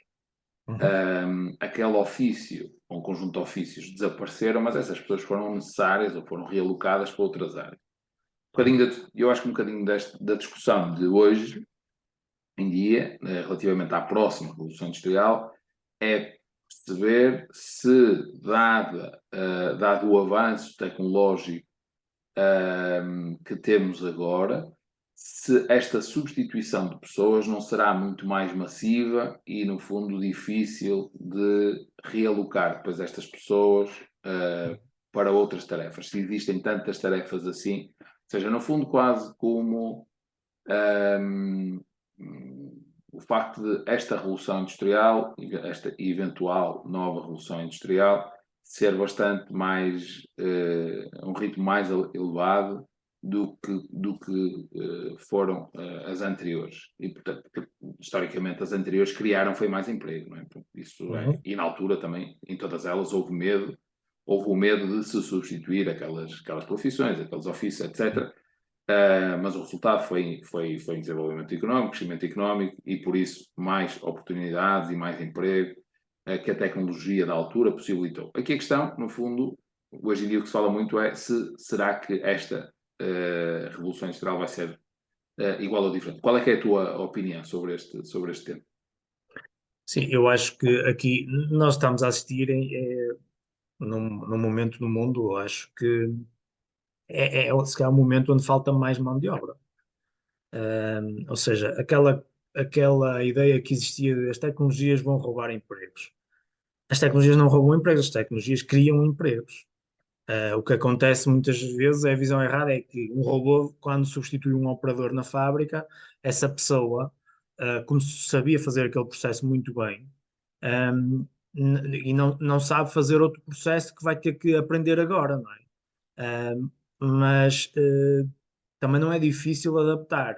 Uhum. Aquele ofício, ou um conjunto de ofícios, desapareceram, mas essas pessoas foram necessárias ou foram realocadas para outras áreas. Eu acho que um bocadinho da discussão de hoje em dia, relativamente à próxima Revolução Industrial, é perceber se, dado o avanço tecnológico que temos agora, se esta substituição de pessoas não será muito mais massiva e, no fundo, difícil de realocar depois estas pessoas para outras tarefas. Se existem tantas tarefas assim, ou seja, no fundo, quase como um, o facto de esta revolução industrial, esta eventual nova revolução industrial, ser bastante mais, um ritmo mais elevado do que foram as anteriores. E, portanto, historicamente, as anteriores criaram foi mais emprego, não é? Isso é, Uhum. e na altura também, em todas elas, houve o medo de se substituir aquelas profissões, aqueles ofícios, etc. Mas o resultado foi desenvolvimento económico, crescimento económico e, por isso, mais oportunidades e mais emprego que a tecnologia da altura possibilitou. Aqui a questão, no fundo, hoje em dia o que se fala muito é será que esta Revolução Industrial vai ser igual ou diferente? Qual é que é a tua opinião sobre este tema? Sim, eu acho que aqui nós estamos a assistir num momento no mundo, eu acho que se calhar um momento onde falta mais mão de obra. Ou seja, aquela ideia que existia de as tecnologias vão roubar empregos. As tecnologias não roubam empregos, as tecnologias criam empregos. O que acontece muitas vezes é a visão errada, é que um robô, quando substitui um operador na fábrica, essa pessoa, como sabia fazer aquele processo muito bem, um, e não sabe fazer outro processo que vai ter que aprender agora, não é? Mas também não é difícil adaptar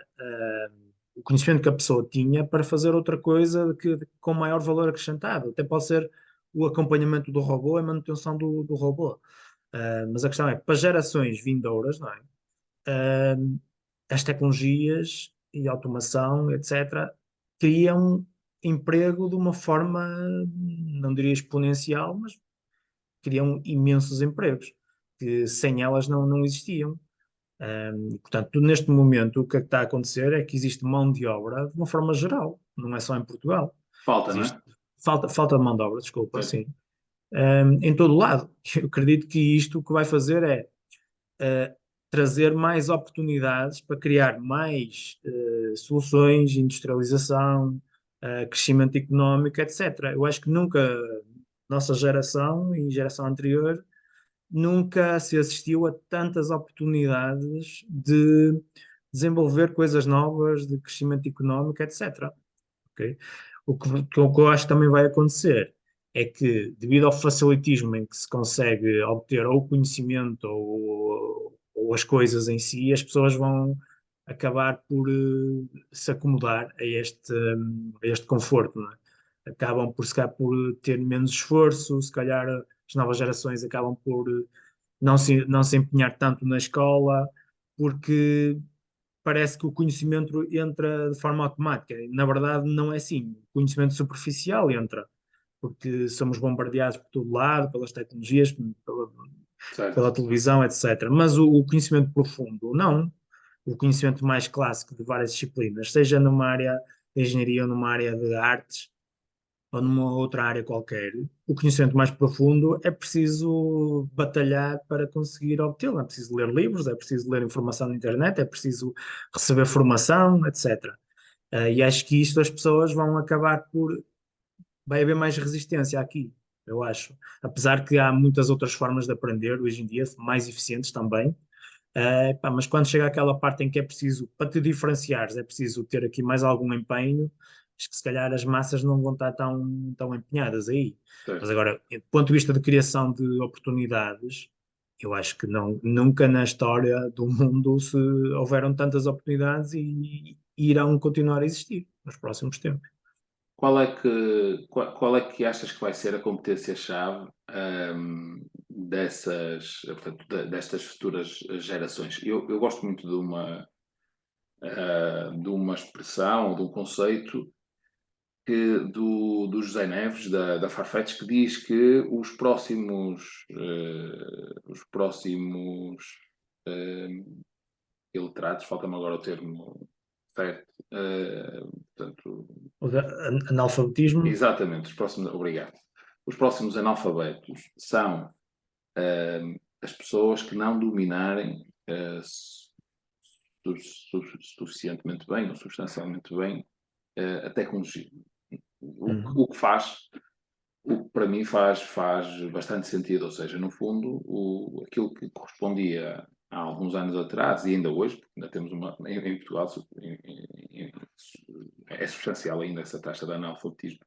o conhecimento que a pessoa tinha para fazer outra coisa com maior valor acrescentado. Até pode ser o acompanhamento do robô e a manutenção do robô. Mas a questão é, para gerações vindouras, não é? Uh, as tecnologias e automação, etc., criam emprego de uma forma, não diria exponencial, mas criam imensos empregos que sem elas não existiam. Portanto, neste momento, o que está a acontecer é que existe mão de obra de uma forma geral, não é só em Portugal. Falta, não Existe é? falta de mão de obra, desculpa, Certo. sim. Em todo o lado. Eu acredito que isto o que vai fazer é trazer mais oportunidades para criar mais soluções, industrialização, crescimento económico, etc. Eu acho que nunca, nossa geração e geração anterior, nunca se assistiu a tantas oportunidades de desenvolver coisas novas, de crescimento económico, etc. Ok? O que eu acho que também vai acontecer é que, devido ao facilitismo em que se consegue obter ou o conhecimento ou as coisas em si, as pessoas vão acabar por se acomodar a este conforto, não é? Acabam por, se calhar, por ter menos esforço, se calhar as novas gerações acabam por não se empenhar tanto na escola, porque parece que o conhecimento entra de forma automática. Na verdade, não é assim. O conhecimento superficial entra, porque somos bombardeados por todo lado, pelas tecnologias, pela certo? televisão, etc. Mas o conhecimento profundo, não. O conhecimento mais clássico de várias disciplinas, seja numa área de engenharia ou numa área de artes, ou numa outra área qualquer, o conhecimento mais profundo é preciso batalhar para conseguir obtê-lo. É preciso ler livros, é preciso ler informação na internet, é preciso receber formação, etc. E acho que isto as pessoas vão acabar por. Vai haver mais resistência aqui, eu acho. Apesar que há muitas outras formas de aprender hoje em dia, mais eficientes também. Pá, mas quando chega aquela parte em que é preciso, para te diferenciares, é preciso ter aqui mais algum empenho, acho que se calhar as massas não vão estar tão empenhadas aí. Mas Certo. agora, do ponto de vista de criação de oportunidades, eu acho que não, nunca na história do mundo se houveram tantas oportunidades e irão continuar a existir nos próximos tempos. Qual é que achas que vai ser a competência-chave, portanto, destas futuras gerações? Eu gosto muito de uma expressão, de um conceito do José Neves, da Farfetch, que diz que os próximos iletrados, falta-me agora o termo certo, portanto, Analfabetismo, exatamente, obrigado. Os próximos analfabetos são as pessoas que não dominarem suficientemente bem ou substancialmente bem a tecnologia. uhum, O que faz, o que para mim faz bastante sentido, ou seja, no fundo, aquilo que correspondia há alguns anos atrás e ainda hoje, porque ainda temos em Portugal, é substancial ainda essa taxa de analfabetismo,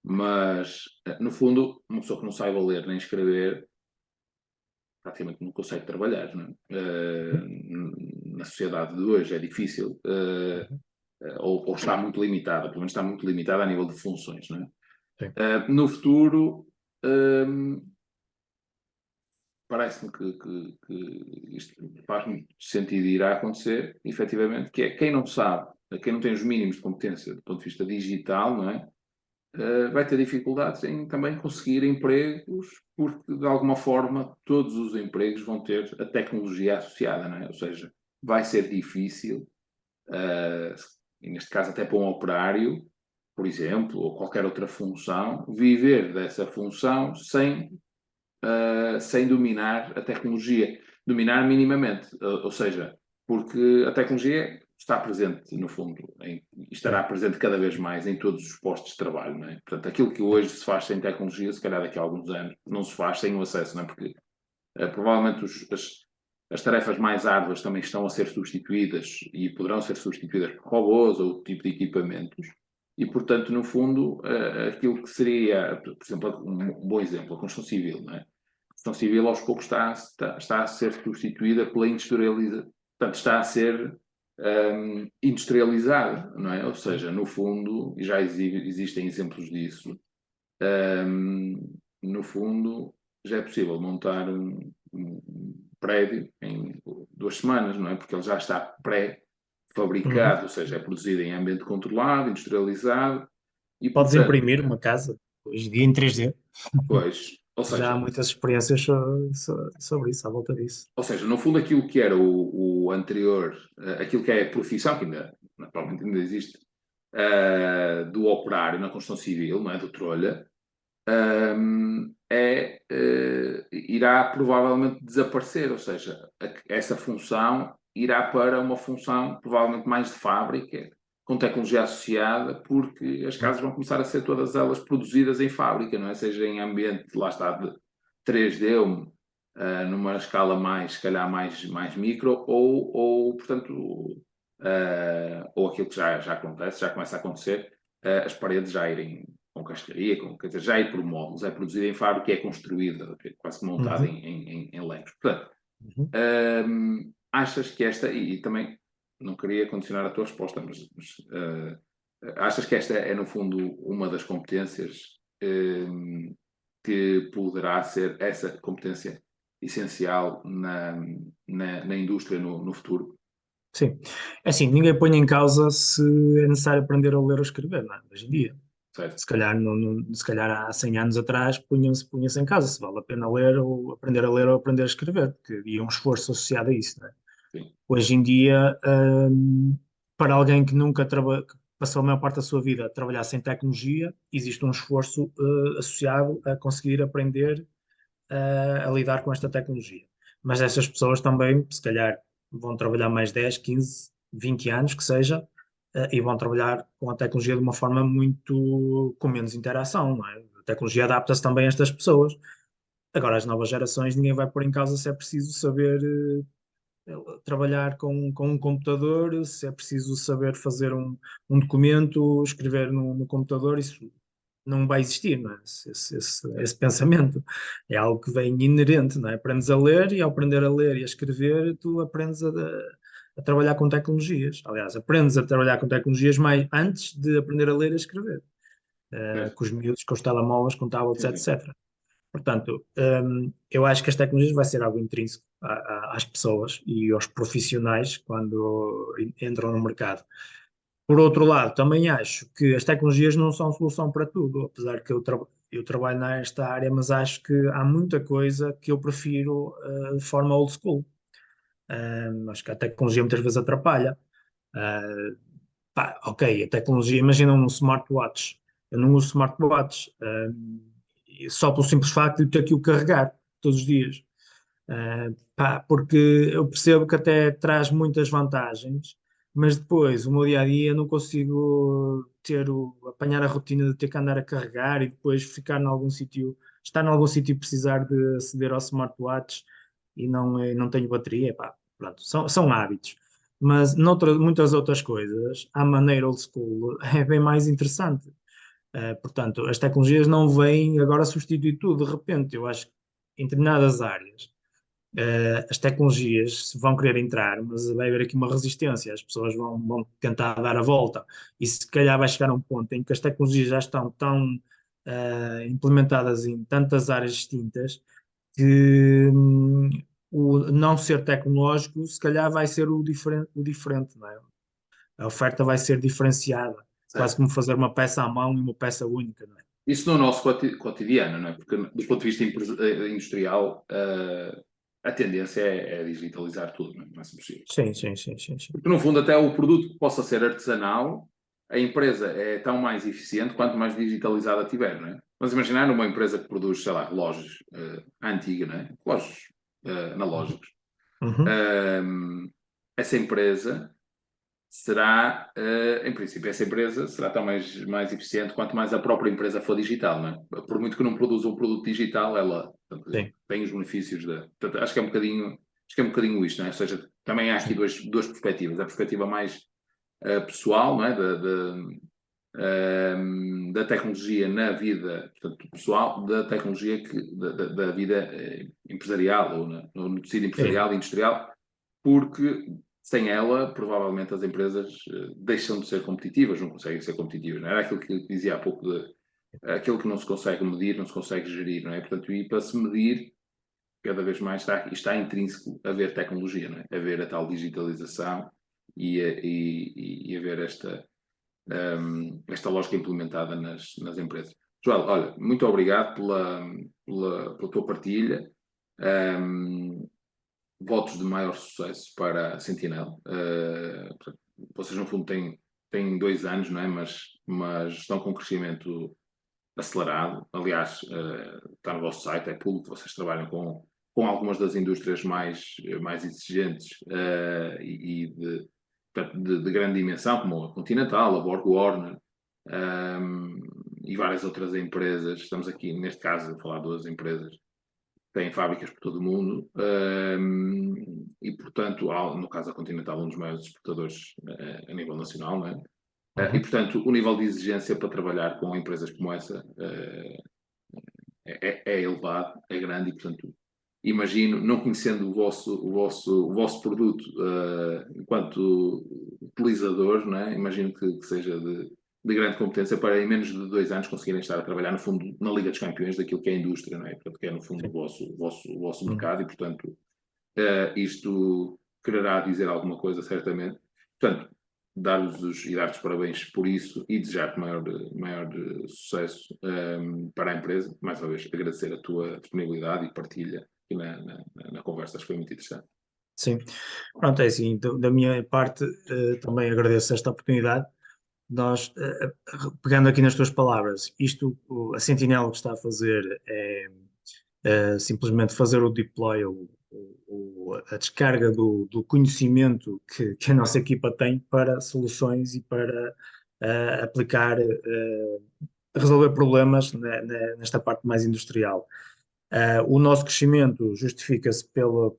mas no fundo, uma pessoa que não saiba ler nem escrever praticamente não consegue trabalhar, não é? Na sociedade de hoje é difícil, uhum, ou está muito limitada, pelo menos está muito limitada a nível de funções, não é? sim. No futuro, um, parece-me que isto faz muito sentido e irá acontecer, efetivamente, que é quem não sabe, quem não tem os mínimos de competência do ponto de vista digital, não é? Vai ter dificuldades em também conseguir empregos, porque de alguma forma todos os empregos vão ter a tecnologia associada, não é? Ou seja, vai ser difícil, uh, e neste caso até para um operário, por exemplo, ou qualquer outra função, viver dessa função sem dominar a tecnologia. Dominar minimamente, ou seja, porque a tecnologia está presente, no fundo, estará Sim, presente cada vez mais em todos os postos de trabalho, não é? Portanto, aquilo que hoje se faz sem tecnologia, se calhar daqui a alguns anos, não se faz sem o acesso, não é? Porque provavelmente as tarefas mais árduas também estão a ser substituídas e poderão ser substituídas por robôs ou outro tipo de equipamentos. E, portanto, no fundo, aquilo que seria, por exemplo, um bom exemplo, a construção civil, não é? A construção civil aos poucos está a ser substituída pela industrialização, portanto, está a ser industrializada, não é? Ou seja, no fundo, e já existem exemplos disso, no fundo, já é possível montar um prédio em 2 semanas, não é? Porque ele já está uhum. pré-fabricado, ou seja, é produzido em ambiente controlado, industrializado, e Podes portanto, imprimir uma casa hoje em dia em 3D. pois, Já há muitas experiências sobre isso, à volta disso. ou seja, no fundo aquilo que era o anterior, aquilo que é a profissão, que ainda, naturalmente ainda existe, do operário na construção civil, não é? Do trolha, irá provavelmente desaparecer, ou seja, essa função irá para uma função provavelmente mais de fábrica, com tecnologia associada, porque as casas vão começar a ser todas elas produzidas em fábrica, não é? Seja em ambiente, lá está, de 3D, numa escala mais, se calhar, mais micro, portanto, ou aquilo que já acontece, já começa a acontecer, as paredes já irem com cascaria, quer dizer, já é por módulos, é produzida em fábrica, é construída, é quase que montada Uhum, em Legos. Portanto, uhum. achas que esta, e também não queria condicionar a tua resposta, mas achas que esta é, no fundo, uma das competências que poderá ser essa competência essencial na indústria no futuro. Sim. É assim, ninguém põe em causa se é necessário aprender a ler ou escrever, não é? Hoje em dia. Certo? Se calhar, se calhar há 100 anos atrás punha-se em causa se vale a pena ler ou aprender a ler ou aprender a escrever, porque havia um esforço associado a isso, não é? Sim. Hoje em dia, para alguém que nunca que passou a maior parte da sua vida a trabalhar sem tecnologia, existe um esforço associado a conseguir aprender a lidar com esta tecnologia. Mas essas pessoas também, se calhar, vão trabalhar mais 10, 15, 20 anos, que seja, e vão trabalhar com a tecnologia de uma forma muito com menos interação, não é? A tecnologia adapta-se também a estas pessoas. Agora, as novas gerações, ninguém vai pôr em causa se é preciso saber trabalhar com um computador, se é preciso saber fazer um documento, escrever no computador, isso não vai existir, não é? Esse pensamento é algo que vem inerente, não é? Aprendes a ler e ao aprender a ler e a escrever, tu aprendes a trabalhar com tecnologias. Aliás, aprendes a trabalhar com tecnologias mais antes de aprender a ler e a escrever, Certo. com os miúdos, com os telemóveis, com tablets, Sim, sim. etc. Portanto, eu acho que as tecnologias vai ser algo intrínseco às pessoas e aos profissionais quando entram no mercado. Por outro lado, também acho que as tecnologias não são solução para tudo, apesar que eu trabalho nesta área, mas acho que há muita coisa que eu prefiro de forma old school. Acho que a tecnologia muitas vezes atrapalha. Uh, ok, a tecnologia, imagina um smartwatch. Eu não uso smartwatch, só pelo simples facto de ter que o carregar todos os dias. Porque eu percebo que até traz muitas vantagens, mas depois, o meu dia a dia, não consigo apanhar a rotina de ter que andar a carregar e depois ficar em algum sítio, estar em algum sítio e precisar de aceder ao smartwatch e não tenho bateria. Pá, pronto, são hábitos. Mas muitas outras coisas, a maneira old school é bem mais interessante. Portanto, as tecnologias não vêm agora substituir tudo de repente. Eu acho que em determinadas áreas as tecnologias vão querer entrar, mas vai haver aqui uma resistência, as pessoas vão tentar dar a volta, e se calhar vai chegar a um ponto em que as tecnologias já estão tão implementadas em tantas áreas distintas que o não ser tecnológico se calhar vai ser o diferente, não é? A oferta vai ser diferenciada, quase Certo. como fazer uma peça à mão e uma peça única, não é? Isso no nosso cotidiano, não é? Porque do ponto de vista industrial, a tendência é digitalizar tudo, não é? Não é possível. Sim, sim, sim, sim, sim. Porque no fundo até o produto que possa ser artesanal, a empresa é tão mais eficiente quanto mais digitalizada tiver, não é? Mas imaginar uma empresa que produz, sei lá, relógios antiga, não é? Relógios analógicos. Uhum. Essa empresa será, em princípio, essa empresa será tão mais eficiente quanto mais a própria empresa for digital, não é? Por muito que não produza um produto digital, ela portanto, Sim, tem os benefícios da. Portanto, acho que é um bocadinho isto, não é? Ou seja, também há aqui sim. duas perspectivas. A perspectiva mais pessoal, não é? Da tecnologia na vida portanto, pessoal, da tecnologia da vida empresarial ou no tecido Sim. empresarial e industrial, porque sem ela, provavelmente as empresas deixam de ser competitivas, não conseguem ser competitivas. Não é? Era aquilo que dizia há pouco, aquilo que não se consegue medir, não se consegue gerir, não é? Portanto, e para se medir, cada vez mais está intrínseco a haver tecnologia, não é? Haver a tal digitalização e haver esta lógica implementada nas empresas. Joel, olha, muito obrigado pela tua partilha. Votos de maior sucesso para a Sentinel. Vocês, no fundo, têm 2 anos, não é? Mas estão com um crescimento acelerado. Aliás, está no vosso site, é público, vocês trabalham com algumas das indústrias mais exigentes de grande dimensão, como a Continental, a Borg Warner, e várias outras empresas. Estamos aqui, neste caso, a falar de 2 empresas têm fábricas por todo o mundo e, portanto, no caso da Continental, um dos maiores exportadores a nível nacional, não é? E, Uhum. portanto, o nível de exigência para trabalhar com empresas como essa é elevado, é grande e, portanto, imagino, não conhecendo o vosso produto enquanto utilizador, não é? Imagino que seja de de grande competência para, em menos de 2 anos, conseguirem estar a trabalhar, no fundo, na Liga dos Campeões daquilo que é a indústria, não é? Portanto, que é, no fundo, Sim. o vosso Uhum. mercado e, portanto, isto quererá dizer alguma coisa, certamente. Portanto, dar-vos parabéns por isso e desejar-te maior sucesso para a empresa. Mais uma vez, agradecer a tua disponibilidade e partilha aqui na conversa, acho que foi muito interessante. Sim, pronto, é assim, da minha parte, também agradeço esta oportunidade. Nós, pegando aqui nas tuas palavras, a Sentinel que está a fazer é simplesmente fazer o deploy, a descarga do conhecimento que a nossa equipa tem para soluções e para aplicar, resolver problemas nesta parte mais industrial. O nosso crescimento justifica-se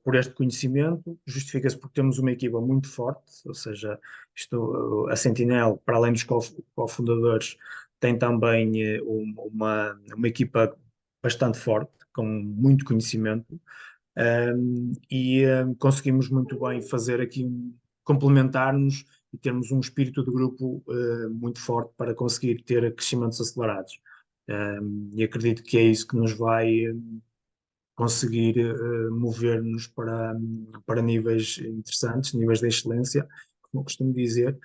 por este conhecimento, justifica-se porque temos uma equipa muito forte, ou seja, a Sentinel, para além dos cofundadores, tem também uma equipa bastante forte, com muito conhecimento, e conseguimos muito bem fazer aqui, complementar-nos e termos um espírito de grupo muito forte para conseguir ter crescimentos acelerados. E acredito que é isso que nos vai conseguir mover-nos para níveis interessantes, níveis de excelência, como eu costumo dizer.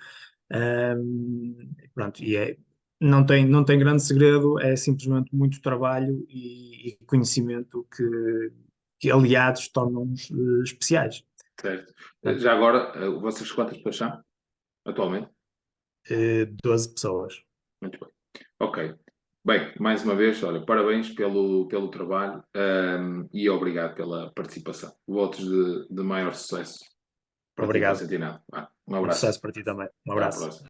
Pronto, não tem grande segredo, é simplesmente muito trabalho e conhecimento que aliados tornam-nos especiais. Certo? Portanto, Já agora, vocês quantas pessoas são atualmente? 12 pessoas. Muito bem. Ok. Bem, mais uma vez, olha, parabéns pelo trabalho, e obrigado pela participação. Votos de maior sucesso para ti e para a Obrigado. Sentinel. Um Muito abraço. sucesso para ti também. Um Até à abraço. próxima.